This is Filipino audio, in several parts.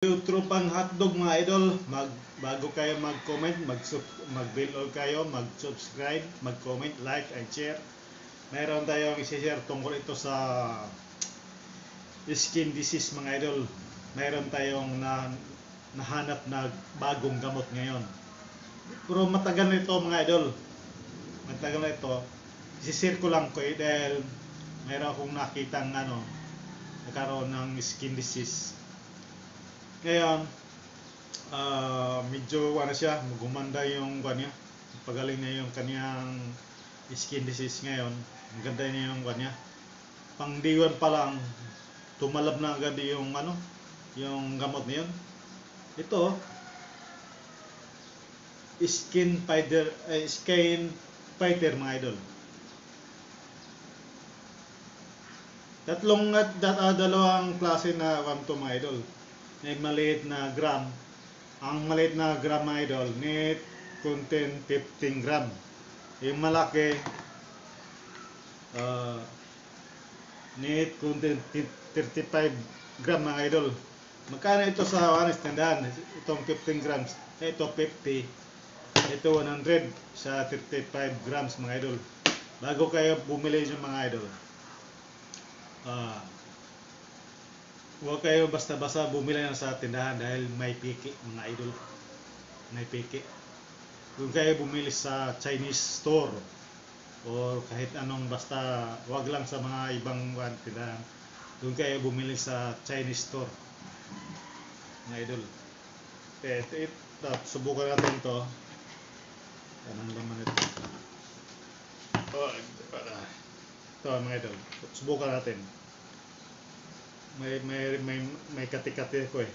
Tropang hotdog mga idol, bago kayo mag-comment, mag-below kayo, mag-subscribe, mag-comment, like, and share. Mayroon tayong i-share tungkol ito sa skin disease mga idol. Mayroon tayong nahanap na bagong gamot ngayon. Pero matagal na ito mga idol. Matagal na ito. I-share ko lang ko dahil mayroon akong nakitang nagkaroon ng skin disease. Ngayon, medyo siya, gumanda yung kanya, pagaling na yung kanyang skin disease ngayon. Maganda na yung kanya. Pangdiwan pa lang, tumalab na agad yung yung gamot niyon. Ito, skin fighter mga idol. Dalawang klase na to mga idol. May maliit na gram. Ang maliit na gram mga idol, need contain 15 gram. Yung malaki, need contain 35 gram mga idol. Magkano ito sa tindahan? Itong 15 grams. Ito 50. Ito 100 sa 35 grams mga idol. Bago kayo bumili yung mga idol, huwag kayo basta-basta bumili na sa tindahan dahil may piki mga idol. May piki. Kung kayo bumili sa Chinese store o kahit anong basta, wag lang sa mga ibang tindahan. Kung kayo bumili sa Chinese store mga idol. Ito, subukan natin ito. Anong laman ito? Ito mga idol. Subukan natin. May kati-kati ko eh.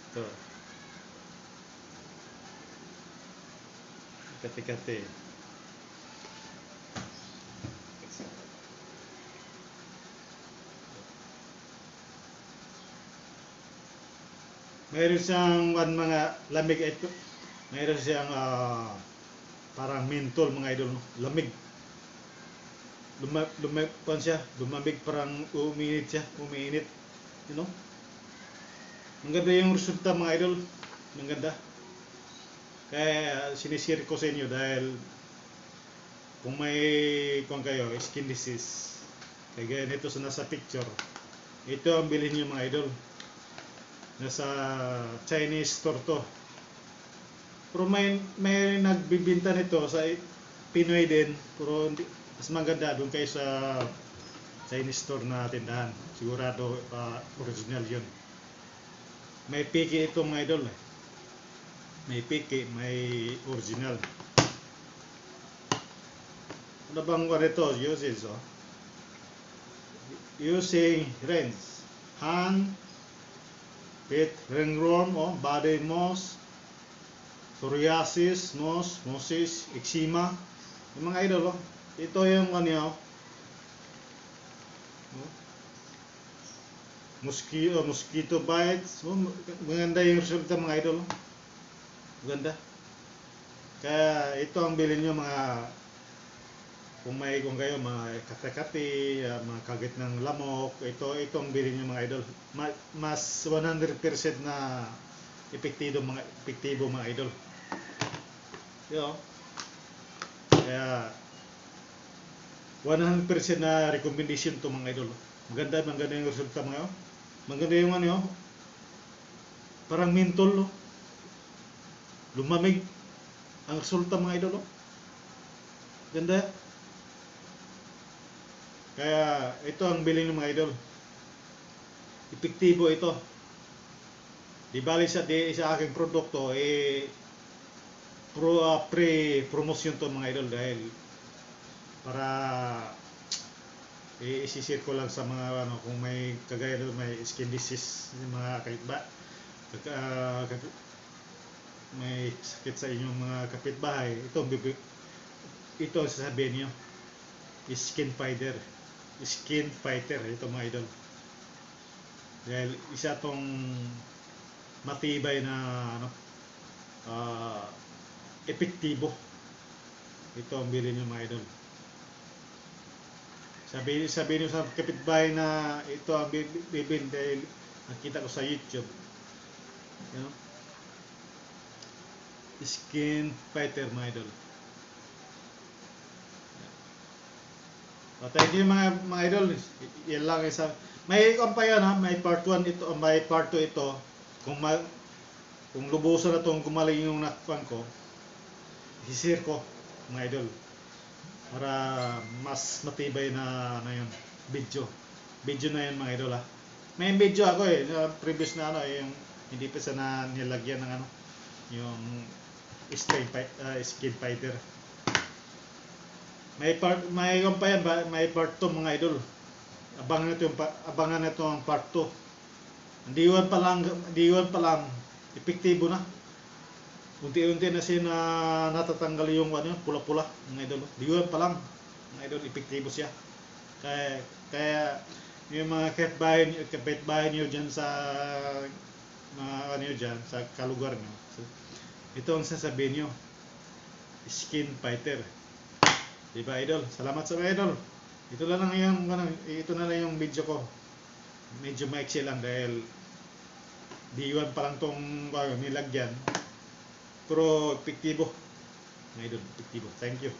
Ito. Kati-kati. Mayroon siyang mga lamig ito. Mayroon siyang parang mentol mga idol, lamig. Lumamig parang umiinit siya, umiinit. You know? Maganda yung resulta mga idol. Maganda. Kaya sinishare ko sa inyo dahil kung kayo skin disease, kaya ganito sa nasa picture, ito ang bilhin niyo mga idol. Nasa Chinese store to. Pero may nagbibinta nito sa Pinoy din, pero mas maganda doon kayo sa Chinese store na tindahan. Sigurado original yun. May piki ito mga idol. May piki, may original. Ano bang ito? Uses using rinse, hand, feet, ringworm, body moss, psoriasis, mosis, eczema. Yung mga idol, ito yung mosquito bites. Maganda yung resulta mga idol. Maganda. Kaya ito ang bilhin nyo mga, kung kayo mga kati-kati, mga kagit ng lamok, ito ang bilhin nyo mga idol. Mas 100% na epektibo mga idol. Kaya 100% na recommendation to mga idol. Maganda yung resulta mga. Maganda yung parang mentol, lumamig ang resulta mga idol. Ganda. Kaya ito ang bilhin ng mga idol. Epektibo ito. Di bali sa aking produkto pre-promotion to mga idol dahil para i-share ko lang sa mga kung may kagaya doon may skin disease, mga may sakit sa inyong mga kapitbahay, ito sasabihin niyo, skin fighter ito mga idol. Dahil isa tong matibay na epektibo. Ito ang bilhin niyo mga idol. Sabi niyo sa kapitbahay na ito ang bibin dahil nakita ko sa YouTube. You know? Skin fighter, mga idol. Thank you mga idol. Yan lang isa. May pa yan ha, may part 1 ito, may part 2 ito. Kung lubusan na itong gumaling yung nakpan ko, isisir ko mga idol. Para mas matibay na yun. Video na yun mga idol ha. May video ako previous na yung hindi pa sa nilagyan ng yung skin fighter. May part 2 mga idol. Abangan nito ang part 2. Diwan pa lang epektibo na. Unti-unti na siya natatanggal yung pula-pula mga idol. Diwan pa lang mga idol, epektibo siya. Kaya yung mga kapitbahay niyo diyan sa sa kalugar niyo. So, ito ang sasabihin niyo. Skin fighter. Diba idol? Salamat sa mga idol. Ito na lang yung video ko. Medyo maiksi lang dahil diwan pa lang tong nilagyan. Pero epektibo. Mga idol, epektibo. Thank you.